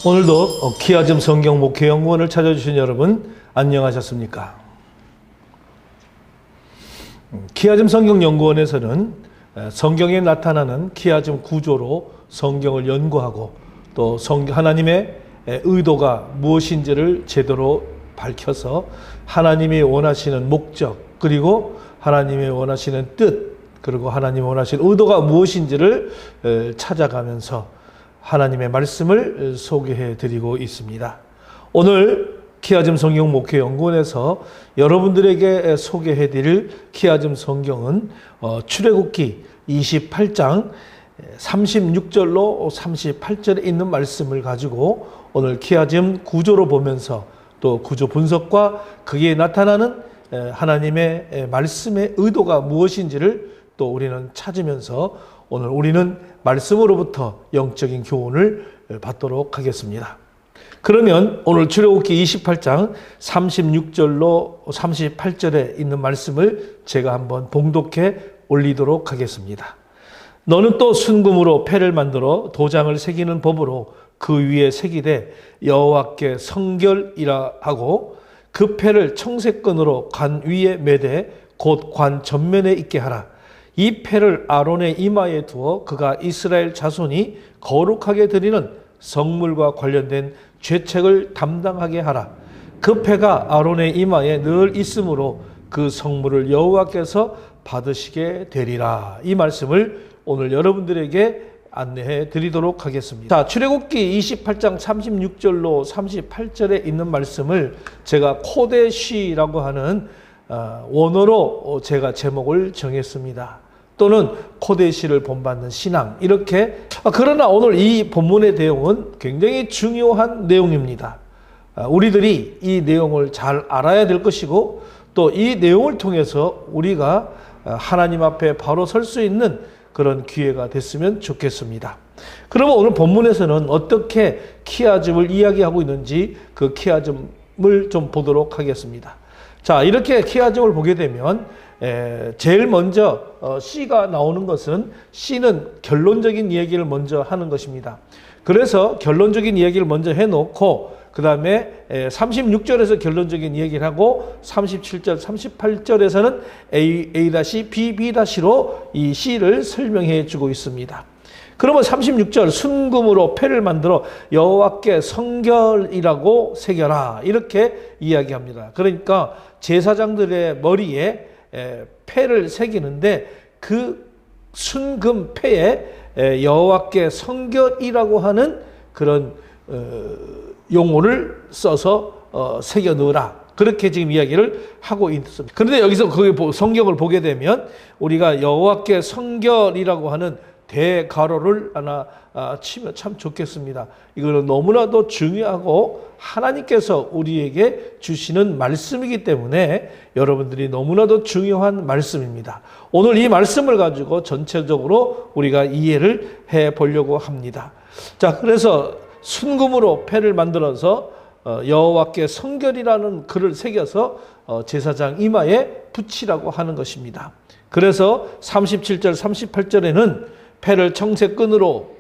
오늘도 키아즘 성경 목회연구원을 찾아주신 여러분 안녕하셨습니까? 키아즘 성경연구원에서는 성경에 나타나는 키아즘 구조로 성경을 연구하고 또 하나님의 의도가 무엇인지를 제대로 밝혀서 하나님이 원하시는 목적, 그리고 하나님이 원하시는 뜻, 그리고 하나님이 원하시는 의도가 무엇인지를 찾아가면서 하나님의 말씀을 소개해 드리고 있습니다. 오늘 키아즘 성경 목회연구원에서 여러분들에게 소개해 드릴 키아즘 성경은 출애굽기 28장 36절로 38절에 있는 말씀을 가지고 오늘 키아즘 구조로 보면서 또 구조 분석과 거기에 나타나는 하나님의 말씀의 의도가 무엇인지를 또 우리는 찾으면서 오늘 우리는 말씀으로부터 영적인 교훈을 받도록 하겠습니다. 그러면 오늘 출애굽기 28장 36절로 38절에 있는 말씀을 제가 한번 봉독해 올리도록 하겠습니다. 너는 또 순금으로 패를 만들어 도장을 새기는 법으로 그 위에 새기되 여호와께 성결이라 하고 그 패를 청색끈으로 관 위에 매되 곧 관 전면에 있게 하라. 이 패를 아론의 이마에 두어 그가 이스라엘 자손이 거룩하게 드리는 성물과 관련된 죄책을 담당하게 하라. 그 패가 아론의 이마에 늘 있으므로 그 성물을 여호와께서 받으시게 되리라. 이 말씀을 오늘 여러분들에게 안내해 드리도록 하겠습니다. 자, 출애굽기 28장 36절로 38절에 있는 말씀을 제가 코데시라고 하는 원어로 제가 제목을 정했습니다. 또는 코데시를 본받는 신앙, 이렇게. 그러나 오늘 이 본문의 내용은 굉장히 중요한 내용입니다. 우리들이 이 내용을 잘 알아야 될 것이고 또 이 내용을 통해서 우리가 하나님 앞에 바로 설 수 있는 그런 기회가 됐으면 좋겠습니다. 그러면 오늘 본문에서는 어떻게 키아즘을 이야기하고 있는지 그 키아즘을 좀 보도록 하겠습니다. 자, 이렇게 키아즘을 보게 되면 제일 먼저 C가 나오는 것은, C는 결론적인 이야기를 먼저 하는 것입니다. 그래서 결론적인 이야기를 먼저 해놓고 그 다음에 36절에서 결론적인 이야기를 하고 37절, 38절에서는 A-B, B-로 이 C를 설명해 주고 있습니다. 그러면 36절 순금으로 패를 만들어 여호와께 성결이라고 새겨라, 이렇게 이야기합니다. 그러니까 제사장들의 머리에 패를 새기는데 그 순금 패에 여호와께 성결이라고 하는 그런 용어를 써서 새겨 넣으라, 그렇게 지금 이야기를 하고 있습니다. 그런데 여기서 그 성경을 보게 되면 우리가 여호와께 성결이라고 하는 대가로를 하나 치면 참 좋겠습니다. 이거는 너무나도 중요하고 하나님께서 우리에게 주시는 말씀이기 때문에 여러분들이 너무나도 중요한 말씀입니다. 오늘 이 말씀을 가지고 전체적으로 우리가 이해를 해 보려고 합니다. 자, 그래서 순금으로 패를 만들어서 여호와께 성결이라는 글을 새겨서 제사장 이마에 붙이라고 하는 것입니다. 그래서 37절, 38절에는 패를 청색끈으로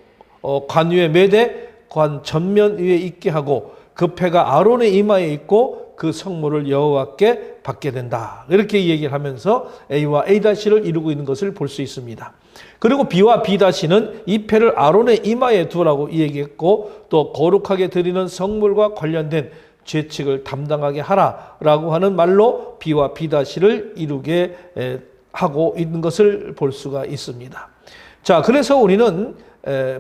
관 위에 매되 관 전면 위에 있게 하고 그 패가 아론의 이마에 있고 그 성물을 여호와께 받게 된다, 이렇게 얘기를 하면서 A와 A-를 이루고 있는 것을 볼 수 있습니다. 그리고 B와 B-는 이 패를 아론의 이마에 두라고 얘기했고 또 거룩하게 드리는 성물과 관련된 죄책을 담당하게 하라라고 하는 말로 B와 B-를 이루게 하고 있는 것을 볼 수가 있습니다. 자, 그래서 우리는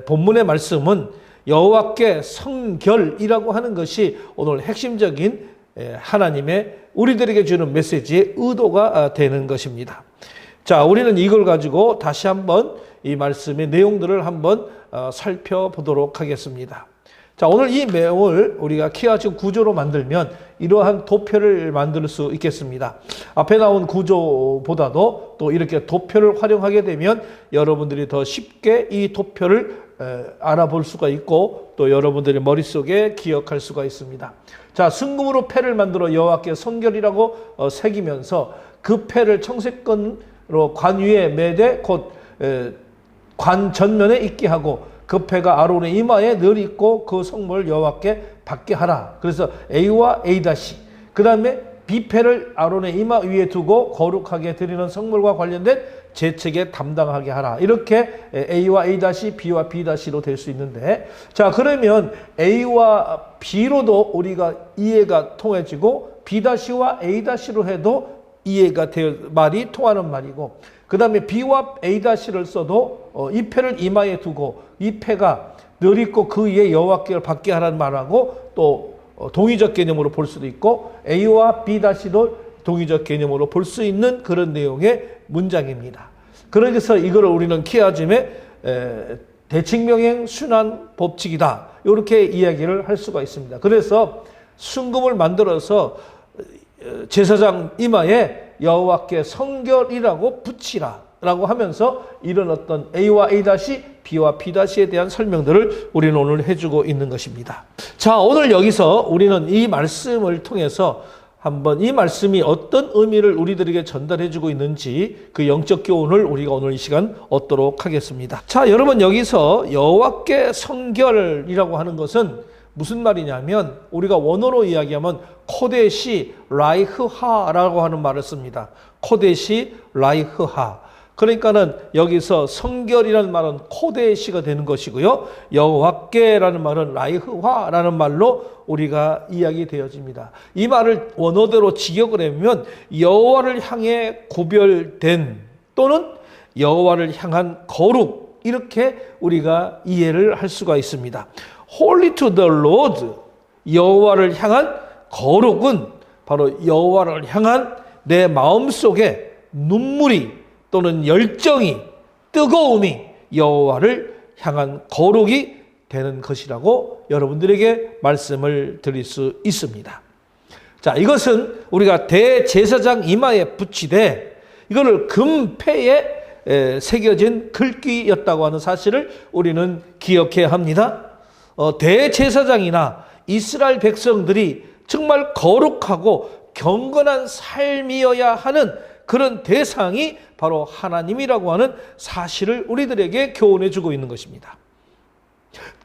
본문의 말씀은 여호와께 성결이라고 하는 것이 오늘 핵심적인 하나님의 우리들에게 주는 메시지의 의도가 되는 것입니다. 자, 우리는 이걸 가지고 다시 한번 이 말씀의 내용들을 한번 살펴보도록 하겠습니다. 자, 오늘 이 내용을 우리가 키아즘 구조로 만들면 이러한 도표를 만들 수 있겠습니다. 앞에 나온 구조보다도 또 이렇게 도표를 활용하게 되면 여러분들이 더 쉽게 이 도표를 알아볼 수가 있고 또 여러분들의 머릿속에 기억할 수가 있습니다. 자, 순금으로 패를 만들어 여호와께 성결이라고 새기면서 그 패를 청색끈으로 관 위에 매되 곧 관 전면에 있게 하고 그 패가 아론의 이마에 늘 있고 그 성물을 여호와께 받게 하라. 그래서 A와 A-, 그 다음에 B패를 아론의 이마 위에 두고 거룩하게 드리는 성물과 관련된 제책에 담당하게 하라. 이렇게 A와 A-, B와 B-로 될 수 있는데, 자, 그러면 A와 B로도 우리가 이해가 통해지고 B-와 A-로 해도 이해가 되어 말이 통하는 말이고, 그 다음에 B와 A-를 써도 이 패를 이마에 두고 이 패가 늘 있고 그 위에 여호와께 받게 하라는 말하고 또 동의적 개념으로 볼 수도 있고 A와 B-도 동의적 개념으로 볼 수 있는 그런 내용의 문장입니다. 그래서 이걸 우리는 키아즘의 대칭명행 순환 법칙이다, 이렇게 이야기를 할 수가 있습니다. 그래서 순금을 만들어서 제사장 이마에 여호와께 성결이라고 붙이라 라고 하면서 이런 어떤 A와 A-, B와 B-에 대한 설명들을 우리는 오늘 해주고 있는 것입니다. 자, 오늘 여기서 우리는 이 말씀을 통해서 한번 이 말씀이 어떤 의미를 우리들에게 전달해주고 있는지 그 영적 교훈을 우리가 오늘 이 시간 얻도록 하겠습니다. 자, 여러분, 여기서 여호와께 성결이라고 하는 것은 무슨 말이냐면 우리가 원어로 이야기하면 코데시 라이흐하라고 하는 말을 씁니다. 코데시 라이흐하. 그러니까는 여기서 성결이라는 말은 코데시가 되는 것이고요. 여호와께라는 말은 라이흐화라는 말로 우리가 이야기되어집니다. 이 말을 원어대로 직역을 하면 여호와를 향해 구별된 또는 여호와를 향한 거룩, 이렇게 우리가 이해를 할 수가 있습니다. Holy to the Lord, 여호와를 향한 거룩은 바로 여호와를 향한 내 마음속에 눈물이 또는 열정이, 뜨거움이 여호와를 향한 거룩이 되는 것이라고 여러분들에게 말씀을 드릴 수 있습니다. 자, 이것은 우리가 대제사장 이마에 붙이되 이거를 금패에 새겨진 글귀였다고 하는 사실을 우리는 기억해야 합니다. 대제사장이나 이스라엘 백성들이 정말 거룩하고 경건한 삶이어야 하는 그런 대상이 바로 하나님이라고 하는 사실을 우리들에게 교훈해 주고 있는 것입니다.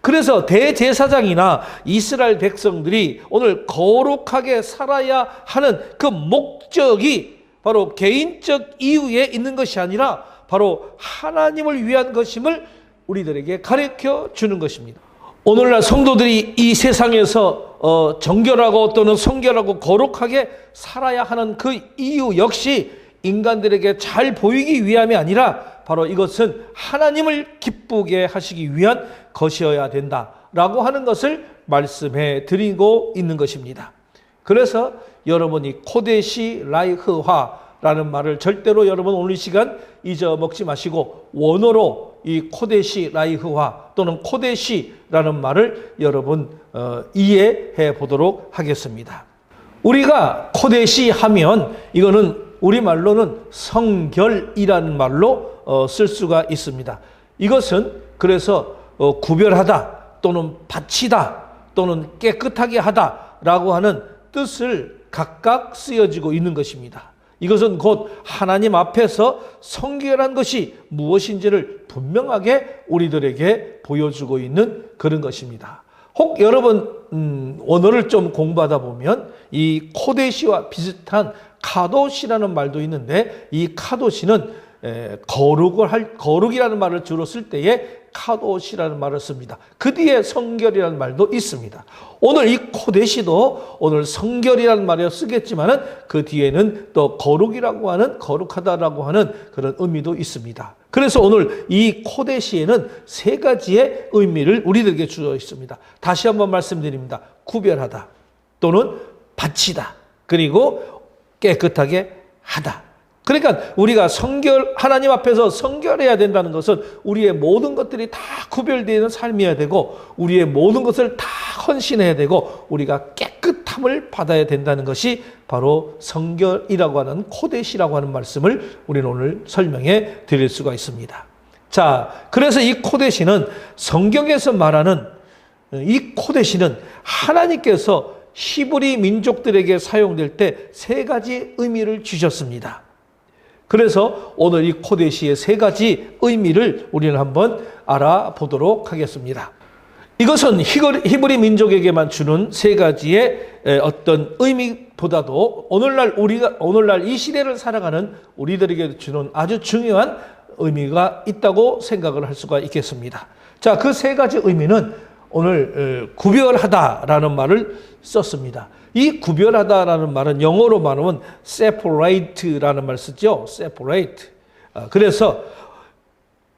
그래서 대제사장이나 이스라엘 백성들이 오늘 거룩하게 살아야 하는 그 목적이 바로 개인적 이유에 있는 것이 아니라 바로 하나님을 위한 것임을 우리들에게 가르쳐 주는 것입니다. 오늘날 성도들이 이 세상에서 정결하고 또는 성결하고 거룩하게 살아야 하는 그 이유 역시 인간들에게 잘 보이기 위함이 아니라 바로 이것은 하나님을 기쁘게 하시기 위한 것이어야 된다라고 하는 것을 말씀해 드리고 있는 것입니다. 그래서 여러분이 코데시 라이흐화라는 말을 절대로 여러분 오늘 이 시간 잊어먹지 마시고 원어로 이 코데시 라이흐화 또는 코데시라는 말을 여러분 이해해 보도록 하겠습니다. 우리가 코데시 하면 이거는 우리말로는 성결이라는 말로 쓸 수가 있습니다. 이것은 그래서 구별하다 또는 바치다 또는 깨끗하게 하다라고 하는 뜻을 각각 쓰여지고 있는 것입니다. 이것은 곧 하나님 앞에서 성결한 것이 무엇인지를 분명하게 우리들에게 보여주고 있는 그런 것입니다. 혹 여러분 원어를 좀 공부하다 보면 이 코데시와 비슷한 카도시라는 말도 있는데 이 카도시는 거룩이라는 말을 주로 쓸 때에 카도시라는 말을 씁니다. 그 뒤에 성결이라는 말도 있습니다. 오늘 이 코데시도 오늘 성결이라는 말을 쓰겠지만은 그 뒤에는 또 거룩이라고 하는, 거룩하다라고 하는 그런 의미도 있습니다. 그래서 오늘 이 코데시에는 세 가지의 의미를 우리들에게 주어 있습니다. 다시 한번 말씀드립니다. 구별하다 또는 바치다 그리고 깨끗하게 하다. 그러니까 우리가 하나님 앞에서 성결해야 된다는 것은 우리의 모든 것들이 다 구별되는 삶이어야 되고 우리의 모든 것을 다 헌신해야 되고 우리가 깨끗함을 받아야 된다는 것이 바로 성결이라고 하는 코데시라고 하는 말씀을 우리는 오늘 설명해 드릴 수가 있습니다. 자, 그래서 이 코데시는 성경에서 말하는 이 코데시는 하나님께서 히브리 민족들에게 사용될 때 세 가지 의미를 주셨습니다. 그래서 오늘 이 코데시의 세 가지 의미를 우리는 한번 알아보도록 하겠습니다. 이것은 히브리 민족에게만 주는 세 가지의 어떤 의미보다도 오늘날 이 시대를 살아가는 우리들에게 주는 아주 중요한 의미가 있다고 생각을 할 수가 있겠습니다. 자, 그 세 가지 의미는 오늘 구별하다라는 말을 썼습니다. 이 구별하다라는 말은 영어로 말하면 separate라는 말을 쓰죠. separate. 그래서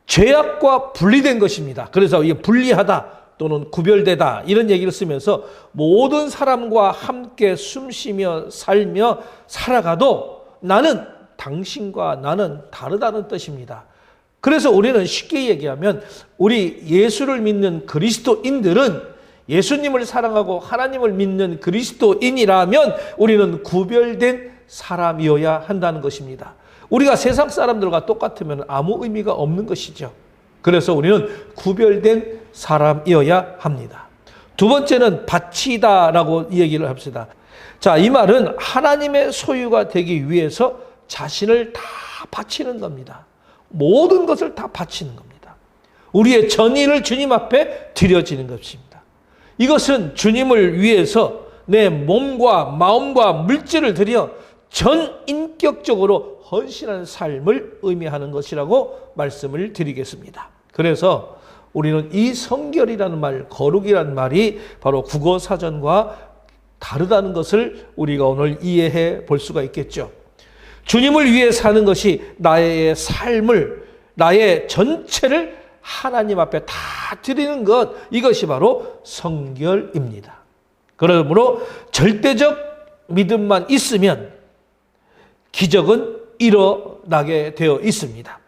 죄악과 분리된 것입니다. 그래서 이게 분리하다 또는 구별되다 이런 얘기를 쓰면서 모든 사람과 함께 숨쉬며 살며 살아가도 나는 당신과 나는 다르다는 뜻입니다. 그래서 우리는 쉽게 얘기하면 우리 예수를 믿는 그리스도인들은 예수님을 사랑하고 하나님을 믿는 그리스도인이라면 우리는 구별된 사람이어야 한다는 것입니다. 우리가 세상 사람들과 똑같으면 아무 의미가 없는 것이죠. 그래서 우리는 구별된 사람이어야 합니다. 두 번째는 바치다라고 얘기를 합시다. 자, 이 말은 하나님의 소유가 되기 위해서 자신을 다 바치는 겁니다. 모든 것을 다 바치는 겁니다. 우리의 전인을 주님 앞에 드려지는 것입니다. 이것은 주님을 위해서 내 몸과 마음과 물질을 들여 전인격적으로 헌신하는 삶을 의미하는 것이라고 말씀을 드리겠습니다. 그래서 우리는 이 성결이라는 말, 거룩이라는 말이 바로 국어사전과 다르다는 것을 우리가 오늘 이해해 볼 수가 있겠죠. 주님을 위해 사는 것이 나의 삶을, 나의 전체를 하나님 앞에 다 드리는 것, 이것이 바로 성결입니다. 그러므로 절대적 믿음만 있으면 기적은 일어나게 되어 있습니다.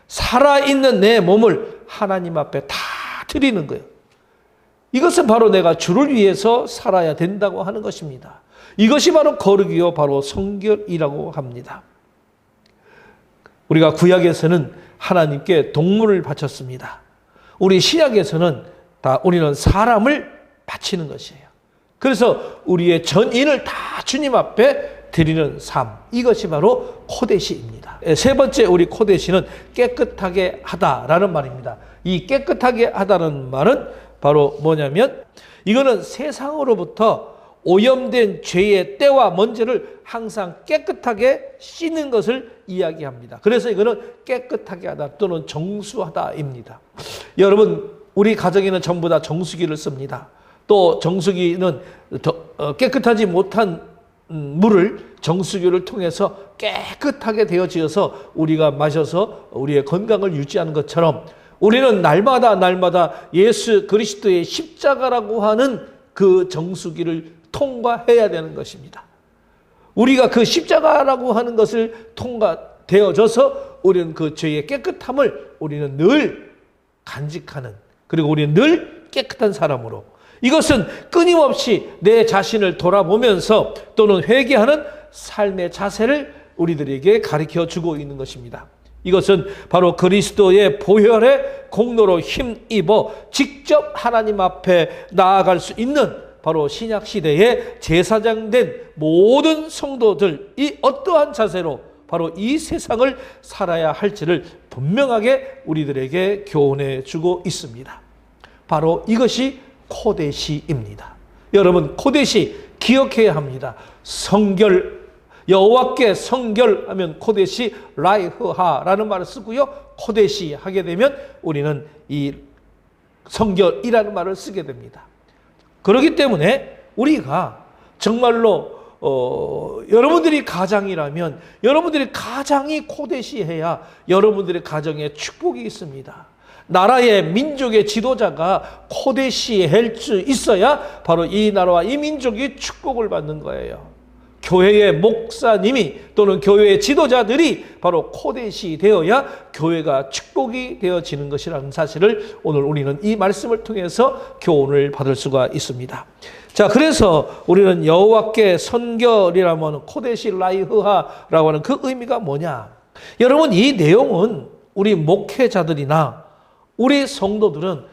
살아있는 내 몸을 하나님 앞에 다 드리는 거예요. 이것은 바로 내가 주를 위해서 살아야 된다고 하는 것입니다. 이것이 바로 거룩이요, 바로 성결이라고 합니다. 우리가 구약에서는 하나님께 동물을 바쳤습니다. 우리 신약에서는 우리는 사람을 바치는 것이에요. 그래서 우리의 전인을 다 주님 앞에 드리는 삶, 이것이 바로 코데시입니다. 세 번째 우리 코데시는 깨끗하게 하다라는 말입니다. 이 깨끗하게 하다는 말은 바로 뭐냐면 이거는 세상으로부터 오염된 죄의 때와 먼지를 항상 깨끗하게 씻는 것을 이야기합니다. 그래서 이거는 깨끗하게 하다 또는 정수하다입니다. 여러분, 우리 가정에는 전부 다 정수기를 씁니다. 또 정수기는 깨끗하지 못한 물을 정수기를 통해서 깨끗하게 되어지어서 우리가 마셔서 우리의 건강을 유지하는 것처럼 우리는 날마다 예수 그리스도의 십자가라고 하는 그 정수기를 통과해야 되는 것입니다. 우리가 그 십자가라고 하는 것을 통과되어져서 우리는 그 죄의 깨끗함을 우리는 늘 간직하는, 그리고 우리는 늘 깨끗한 사람으로, 이것은 끊임없이 내 자신을 돌아보면서 또는 회개하는 삶의 자세를 우리들에게 가르쳐주고 있는 것입니다. 이것은 바로 그리스도의 보혈의 공로로 힘입어 직접 하나님 앞에 나아갈 수 있는 바로 신약시대의 제사장된 모든 성도들이 어떠한 자세로 바로 이 세상을 살아야 할지를 분명하게 우리들에게 교훈해 주고 있습니다. 바로 이것이 코데시입니다. 여러분, 코데시 기억해야 합니다. 성결, 여호와께 성결하면 코데시 라이흐하라는 말을 쓰고요. 코데시 하게 되면 우리는 이 성결이라는 말을 쓰게 됩니다. 그렇기 때문에 우리가 정말로 여러분들이 가장이라면 여러분들이 가장이 코데시해야 여러분들의 가정에 축복이 있습니다. 나라의 민족의 지도자가 코데시할 수 있어야 바로 이 나라와 이 민족이 축복을 받는 거예요. 교회의 목사님이 또는 교회의 지도자들이 바로 코데시 되어야 교회가 축복이 되어지는 것이라는 사실을 오늘 우리는 이 말씀을 통해서 교훈을 받을 수가 있습니다. 자, 그래서 우리는 여호와께 선결이라면 코데시 라이흐하라고 하는 그 의미가 뭐냐? 여러분, 이 내용은 우리 목회자들이나 우리 성도들은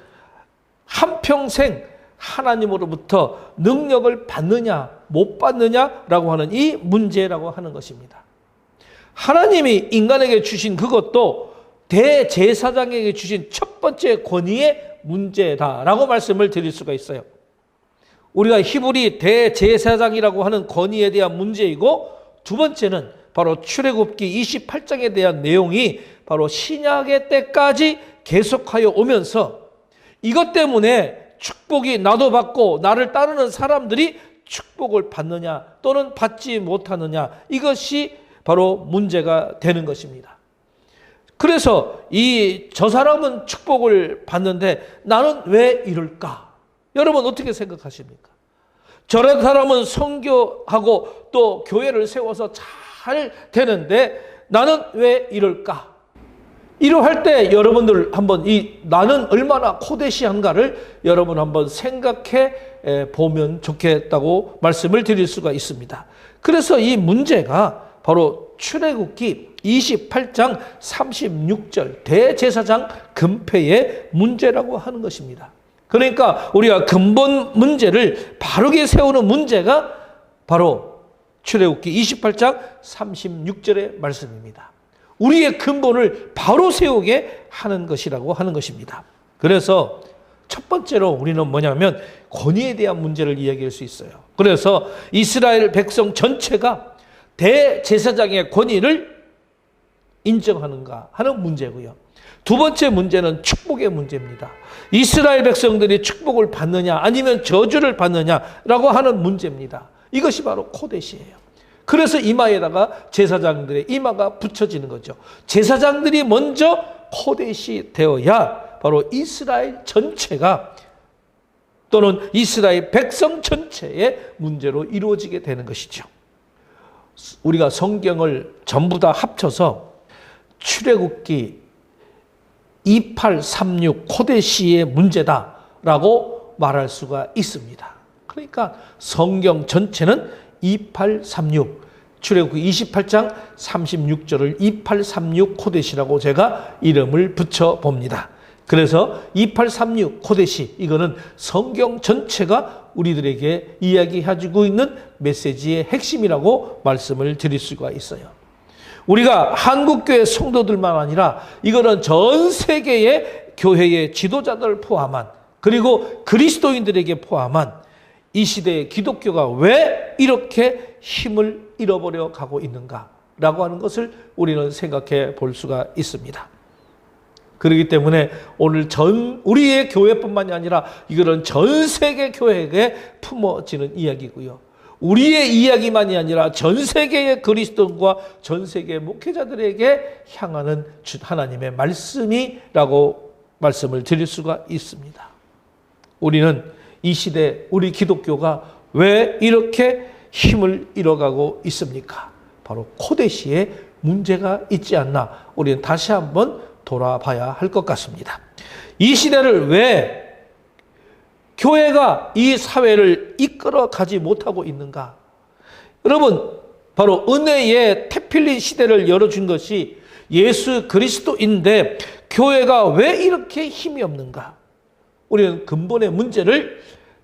한평생 하나님으로부터 능력을 받느냐 못 받느냐라고 하는 이 문제라고 하는 것입니다. 하나님이 인간에게 주신 그것도 대제사장에게 주신 첫 번째 권위의 문제다라고 말씀을 드릴 수가 있어요. 우리가 히브리 대제사장이라고 하는 권위에 대한 문제이고, 두 번째는 바로 출애굽기 28장에 대한 내용이 바로 신약의 때까지 계속하여 오면서 이것 때문에 축복이 나도 받고 나를 따르는 사람들이 축복을 받느냐 또는 받지 못하느냐, 이것이 바로 문제가 되는 것입니다. 그래서 저 사람은 축복을 받는데 나는 왜 이럴까? 여러분 어떻게 생각하십니까? 저런 사람은 선교하고 또 교회를 세워서 잘 되는데 나는 왜 이럴까? 이러할 때 여러분들 한번 나는 얼마나 코데시한가를 여러분 한번 생각해 보면 좋겠다고 말씀을 드릴 수가 있습니다. 그래서 이 문제가 바로 출애굽기 28장 36절 대제사장 금패의 문제라고 하는 것입니다. 그러니까 우리가 근본 문제를 바르게 세우는 문제가 바로 출애굽기 28장 36절의 말씀입니다. 우리의 근본을 바로 세우게 하는 것이라고 하는 것입니다. 그래서 첫 번째로 우리는 뭐냐면 권위에 대한 문제를 이야기할 수 있어요. 그래서 이스라엘 백성 전체가 대제사장의 권위를 인정하는가 하는 문제고요. 두 번째 문제는 축복의 문제입니다. 이스라엘 백성들이 축복을 받느냐 아니면 저주를 받느냐라고 하는 문제입니다. 이것이 바로 코데시예요. 그래서 이마에다가 제사장들의 이마가 붙여지는 거죠. 제사장들이 먼저 코데시 되어야 바로 이스라엘 전체가 또는 이스라엘 백성 전체의 문제로 이루어지게 되는 것이죠. 우리가 성경을 전부 다 합쳐서 출애굽기 2836 코데시의 문제다라고 말할 수가 있습니다. 그러니까 성경 전체는 2836 출애굽기 28장 36절을 2836 코데시라고 제가 이름을 붙여봅니다. 그래서 2836 코데시, 이거는 성경 전체가 우리들에게 이야기해주고 있는 메시지의 핵심이라고 말씀을 드릴 수가 있어요. 우리가 한국교회 성도들만 아니라 이거는 전 세계의 교회의 지도자들을 포함한, 그리고 그리스도인들에게 포함한 이 시대의 기독교가 왜 이렇게 힘을 잃어버려 가고 있는가라고 하는 것을 우리는 생각해 볼 수가 있습니다. 그렇기 때문에 오늘 우리의 교회뿐만이 아니라 이거는 전 세계 교회에 품어지는 이야기고요. 우리의 이야기만이 아니라 전 세계의 그리스도인과 전 세계의 목회자들에게 향하는 하나님의 말씀이라고 말씀을 드릴 수가 있습니다. 우리는 이 시대 우리 기독교가 왜 이렇게 힘을 잃어가고 있습니까? 바로 코데시에 문제가 있지 않나, 우리는 다시 한번 돌아봐야 할 것 같습니다. 이 시대를 왜 교회가 이 사회를 이끌어 가지 못하고 있는가? 여러분, 바로 은혜의 태필린 시대를 열어준 것이 예수 그리스도인데 교회가 왜 이렇게 힘이 없는가? 우리는 근본의 문제를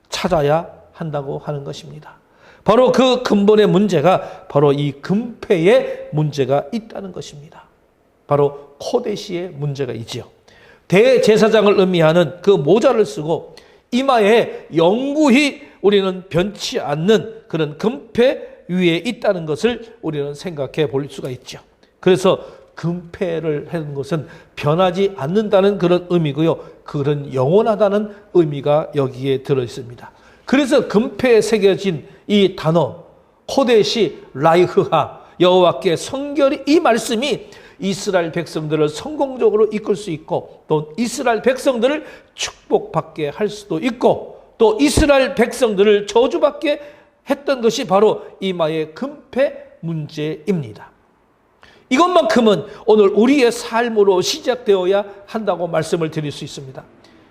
찾아야 한다고 하는 것입니다. 바로 그 근본의 문제가 바로 이 금패의 문제가 있다는 것입니다. 바로 코데시의 문제가 있지요. 대제사장을 의미하는 그 모자를 쓰고 이마에 영구히 우리는 변치 않는 그런 금패 위에 있다는 것을 우리는 생각해 볼 수가 있죠. 그래서 금패를 하는 것은 변하지 않는다는 그런 의미고요. 그런 영원하다는 의미가 여기에 들어 있습니다. 그래서 금패에 새겨진 이 단어 코데시 라이흐하, 여호와께 성결이, 이 말씀이 이스라엘 백성들을 성공적으로 이끌 수 있고 또 이스라엘 백성들을 축복받게 할 수도 있고 또 이스라엘 백성들을 저주받게 했던 것이 바로 이마의 금패 문제입니다. 이것만큼은 오늘 우리의 삶으로 시작되어야 한다고 말씀을 드릴 수 있습니다.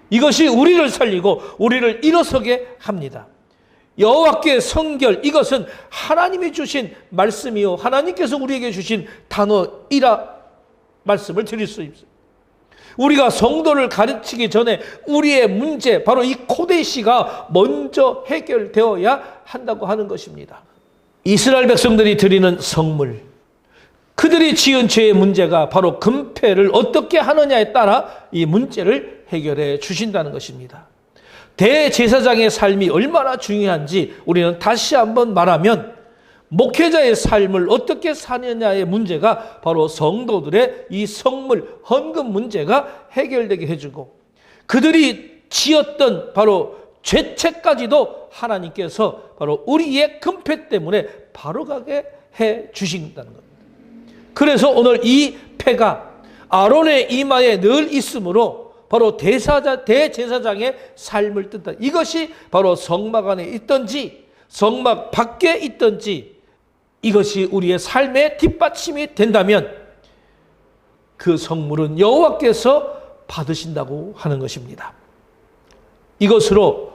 이것이 우리를 살리고 우리를 일어서게 합니다. 여호와께 성결, 이것은 하나님이 주신 말씀이요 하나님께서 우리에게 주신 단어이라 말씀을 드릴 수 있습니다. 우리가 성도를 가르치기 전에 우리의 문제, 바로 이 코데시가 먼저 해결되어야 한다고 하는 것입니다. 이스라엘 백성들이 드리는 성물, 그들이 지은 죄의 문제가 바로 금패를 어떻게 하느냐에 따라 이 문제를 해결해 주신다는 것입니다. 대제사장의 삶이 얼마나 중요한지 우리는 다시 한번 말하면, 목회자의 삶을 어떻게 사느냐의 문제가 바로 성도들의 이 성물, 헌금 문제가 해결되게 해주고, 그들이 지었던 바로 죄책까지도 하나님께서 바로 우리의 금패 때문에 바로 가게 해 주신다는 겁니다. 그래서 오늘 이 패가 아론의 이마에 늘 있으므로 바로 대제사장의 삶을 뜻다. 이것이 바로 성막 안에 있든지 성막 밖에 있든지 이것이 우리의 삶의 뒷받침이 된다면 그 성물은 여호와께서 받으신다고 하는 것입니다. 이것으로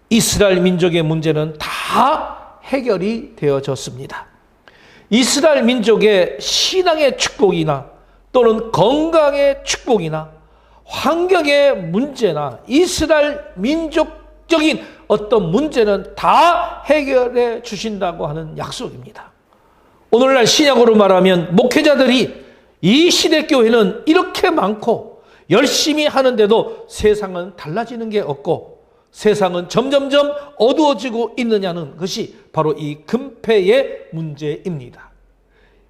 이스라엘 민족의 문제는 다 해결이 되어졌습니다. 이스라엘 민족의 신앙의 축복이나 또는 건강의 축복이나 환경의 문제나 이스라엘 민족적인 어떤 문제는 다 해결해 주신다고 하는 약속입니다. 오늘날 신약으로 말하면 목회자들이 이 시대 교회는 이렇게 많고 열심히 하는데도 세상은 달라지는 게 없고 세상은 점점점 어두워지고 있느냐는 것이 바로 이 금패의 문제입니다.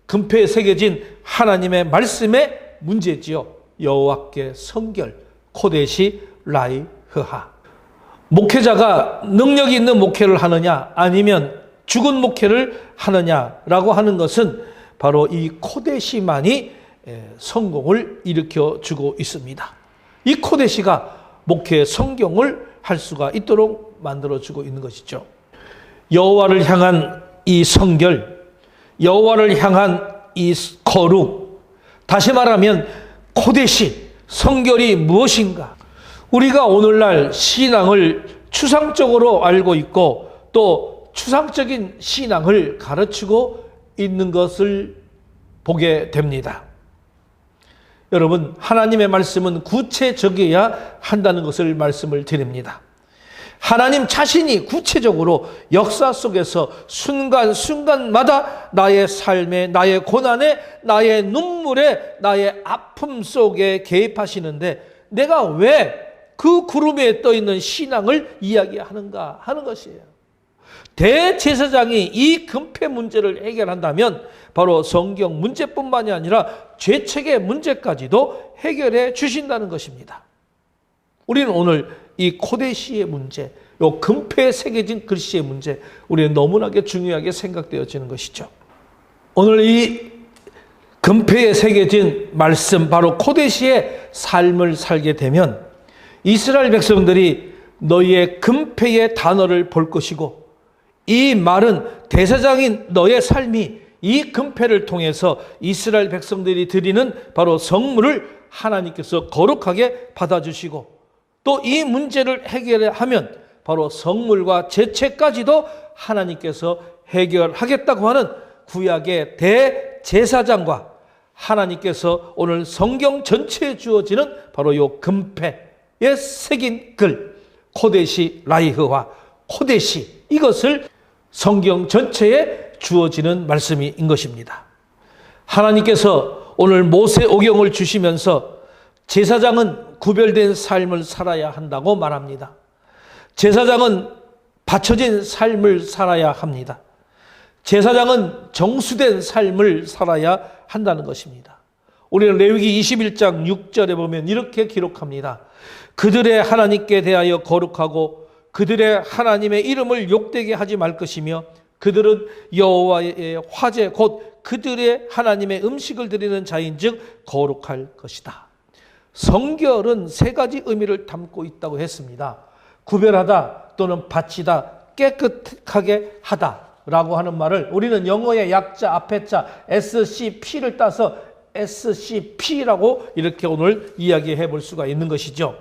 금패에 새겨진 하나님의 말씀의 문제지요. 여호와께 성결 코데시 라이흐하. 목회자가 능력 있는 목회를 하느냐 아니면 죽은 목회를 하느냐라고 하는 것은 바로 이 코데시만이 성공을 일으켜 주고 있습니다. 이 코데시가 목회의 성경을 할 수가 있도록 만들어주고 있는 것이죠. 여호와를 향한 이 성결, 여호와를 향한 이 거룩, 다시 말하면 코데시, 성결이 무엇인가? 우리가 오늘날 신앙을 추상적으로 알고 있고 또 추상적인 신앙을 가르치고 있는 것을 보게 됩니다. 여러분, 하나님의 말씀은 구체적이어야 한다는 것을 말씀을 드립니다. 하나님 자신이 구체적으로 역사 속에서 순간순간마다 나의 삶에, 나의 고난에, 나의 눈물에, 나의 아픔 속에 개입하시는데 내가 왜 그 구름에 떠있는 신앙을 이야기하는가 하는 것이에요. 대제사장이 이 금패 문제를 해결한다면 바로 성경 문제뿐만이 아니라 죄책의 문제까지도 해결해 주신다는 것입니다. 우리는 오늘 이 코데시의 문제, 이 금패에 새겨진 글씨의 문제, 우리는 너무나게 중요하게 생각되어지는 것이죠. 오늘 이 금패에 새겨진 말씀, 바로 코데시의 삶을 살게 되면 이스라엘 백성들이 너희의 금패의 단어를 볼 것이고 이 말은 대제사장인 너의 삶이 이 금패를 통해서 이스라엘 백성들이 드리는 바로 성물을 하나님께서 거룩하게 받아주시고 또 이 문제를 해결하면 바로 성물과 죄책까지도 하나님께서 해결하겠다고 하는 구약의 대제사장과 하나님께서 오늘 성경 전체에 주어지는 바로 이 금패에 새긴 글 코데시 라이흐와 코데시, 이것을 성경 전체에 주어지는 말씀인 것입니다. 하나님께서 오늘 모세오경을 주시면서 제사장은 구별된 삶을 살아야 한다고 말합니다. 제사장은 바쳐진 삶을 살아야 합니다. 제사장은 정수된 삶을 살아야 한다는 것입니다. 우리는 레위기 21장 6절에 보면 이렇게 기록합니다. 그들의 하나님께 대하여 거룩하고 그들의 하나님의 이름을 욕되게 하지 말 것이며 그들은 여호와의 화제 곧 그들의 하나님의 음식을 드리는 자인즉 거룩할 것이다. 성결은 세 가지 의미를 담고 있다고 했습니다. 구별하다 또는 바치다, 깨끗하게 하다라고 하는 말을 우리는 영어의 약자 앞에 자 SCP를 따서 SCP라고 이렇게 오늘 이야기해 볼 수가 있는 것이죠.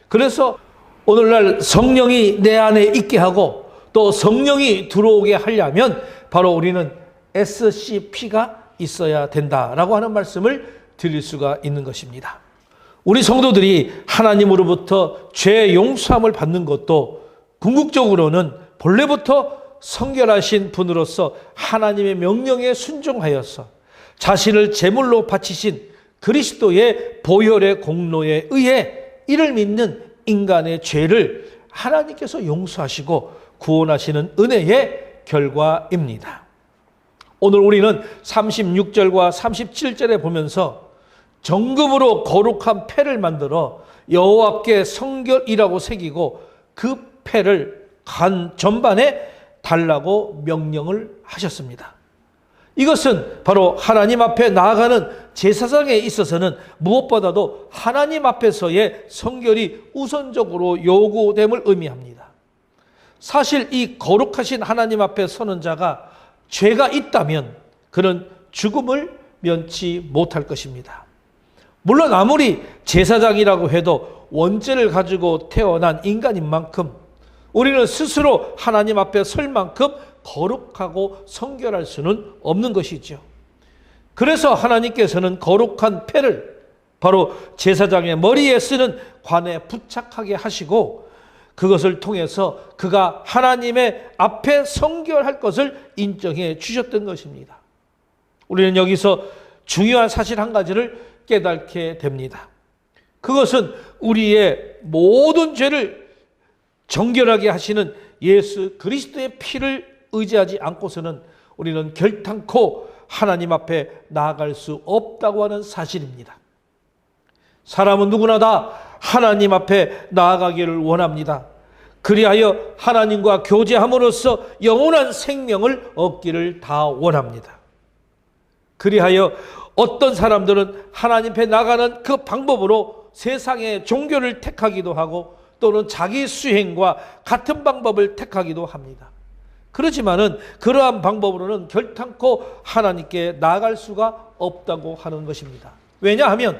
그래서 오늘날 성령이 내 안에 있게 하고 또 성령이 들어오게 하려면 바로 우리는 SCP가 있어야 된다라고 하는 말씀을 드릴 수가 있는 것입니다. 우리 성도들이 하나님으로부터 죄 용서함을 받는 것도 궁극적으로는 본래부터 성결하신 분으로서 하나님의 명령에 순종하여서 자신을 제물로 바치신 그리스도의 보혈의 공로에 의해 이를 믿는 인간의 죄를 하나님께서 용서하시고 구원하시는 은혜의 결과입니다. 오늘 우리는 36절과 37절에 보면서 정금으로 거룩한 패를 만들어 여호와께 성결이라고 새기고 그 패를 간 전반에 달라고 명령을 하셨습니다. 이것은 바로 하나님 앞에 나아가는 제사장에 있어서는 무엇보다도 하나님 앞에서의 성결이 우선적으로 요구됨을 의미합니다. 사실 이 거룩하신 하나님 앞에 서는 자가 죄가 있다면 그는 죽음을 면치 못할 것입니다. 물론 아무리 제사장이라고 해도 원죄를 가지고 태어난 인간인 만큼 우리는 스스로 하나님 앞에 설 만큼 거룩하고 성결할 수는 없는 것이죠. 그래서 하나님께서는 거룩한 패를 바로 제사장의 머리에 쓰는 관에 부착하게 하시고 그것을 통해서 그가 하나님의 앞에 성결할 것을 인정해 주셨던 것입니다. 우리는 여기서 중요한 사실 한 가지를 깨닫게 됩니다. 그것은 우리의 모든 죄를 정결하게 하시는 예수 그리스도의 피를 의지하지 않고서는 우리는 결탄코 하나님 앞에 나아갈 수 없다고 하는 사실입니다. 사람은 누구나 다 하나님 앞에 나아가기를 원합니다. 그리하여 하나님과 교제함으로써 영원한 생명을 얻기를 다 원합니다. 그리하여 어떤 사람들은 하나님 앞에 나가는 그 방법으로 세상의 종교를 택하기도 하고 또는 자기 수행과 같은 방법을 택하기도 합니다. 그렇지만은 그러한 방법으로는 결탄코 하나님께 나아갈 수가 없다고 하는 것입니다. 왜냐하면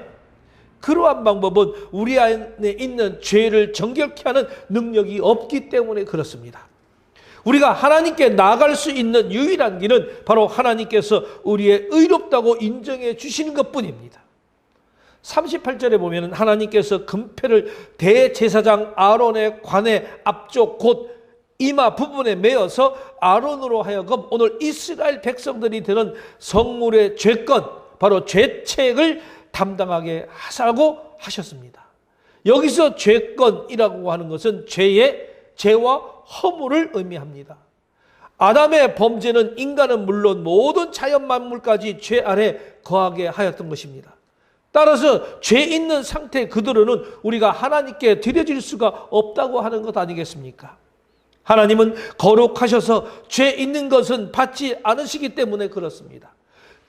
그러한 방법은 우리 안에 있는 죄를 정결케 하는 능력이 없기 때문에 그렇습니다. 우리가 하나님께 나아갈 수 있는 유일한 길은 바로 하나님께서 우리의 의롭다고 인정해 주시는 것뿐입니다. 38절에 보면 하나님께서 금패를 대제사장 아론의 관의 앞쪽 곧 이마 부분에 메어서 아론으로 하여금 오늘 이스라엘 백성들이 들은 성물의 죄건 바로 죄책을 담당하게 하라고 하셨습니다. 여기서 죄건이라고 하는 것은 죄와 허물을 의미합니다. 아담의 범죄는 인간은 물론 모든 자연 만물까지 죄 아래 거하게 하였던 것입니다. 따라서 죄 있는 상태 그대로는 우리가 하나님께 드려질 수가 없다고 하는 것 아니겠습니까? 하나님은 거룩하셔서 죄 있는 것은 받지 않으시기 때문에 그렇습니다.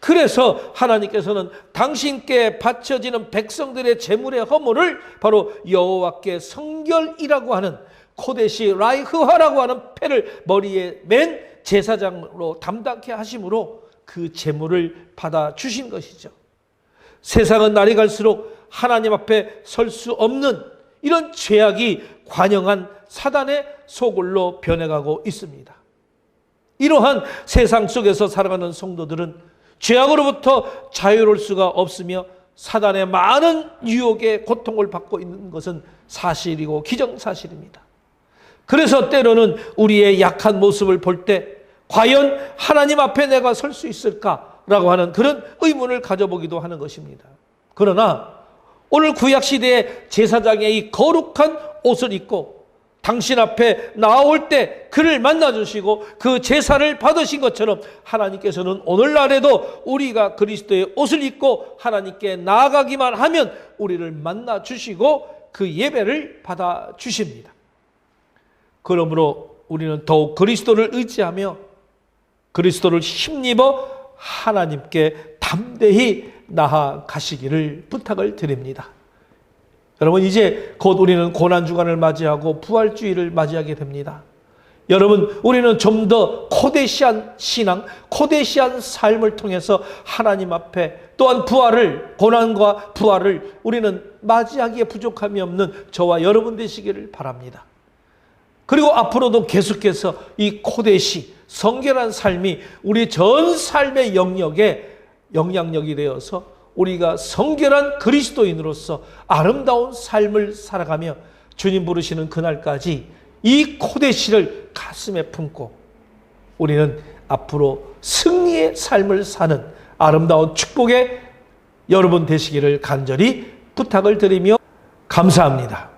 그래서 하나님께서는 당신께 바쳐지는 백성들의 재물의 허물을 바로 여호와께 성결이라고 하는 코데시 라이흐화라고 하는 패를 머리에 맨 제사장으로 담당케 하심으로 그 재물을 받아 주신 것이죠. 세상은 날이 갈수록 하나님 앞에 설 수 없는 이런 죄악이 관영한 사단의 소굴로 변해가고 있습니다. 이러한 세상 속에서 살아가는 성도들은 죄악으로부터 자유로울 수가 없으며 사단의 많은 유혹에 고통을 받고 있는 것은 사실이고 기정사실입니다. 그래서 때로는 우리의 약한 모습을 볼 때 과연 하나님 앞에 내가 설 수 있을까라고 하는 그런 의문을 가져보기도 하는 것입니다. 그러나 오늘 구약시대의 제사장의 이 거룩한 옷을 입고 당신 앞에 나올 때 그를 만나주시고 그 제사를 받으신 것처럼 하나님께서는 오늘날에도 우리가 그리스도의 옷을 입고 하나님께 나아가기만 하면 우리를 만나주시고 그 예배를 받아주십니다. 그러므로 우리는 더욱 그리스도를 의지하며 그리스도를 힘입어 하나님께 담대히 나아가시기를 부탁을 드립니다. 여러분 이제 곧 우리는 고난주간을 맞이하고 부활주의를 맞이하게 됩니다. 여러분 우리는 좀 더 코데시한 신앙, 코데시한 삶을 통해서 하나님 앞에 또한 부활을, 고난과 부활을 우리는 맞이하기에 부족함이 없는 저와 여러분 되시기를 바랍니다. 그리고 앞으로도 계속해서 이 코데시, 성결한 삶이 우리 전 삶의 영역에 영향력이 되어서 우리가 성결한 그리스도인으로서 아름다운 삶을 살아가며 주님 부르시는 그날까지 이 코데시를 가슴에 품고 우리는 앞으로 승리의 삶을 사는 아름다운 축복의 여러분 되시기를 간절히 부탁을 드리며 감사합니다.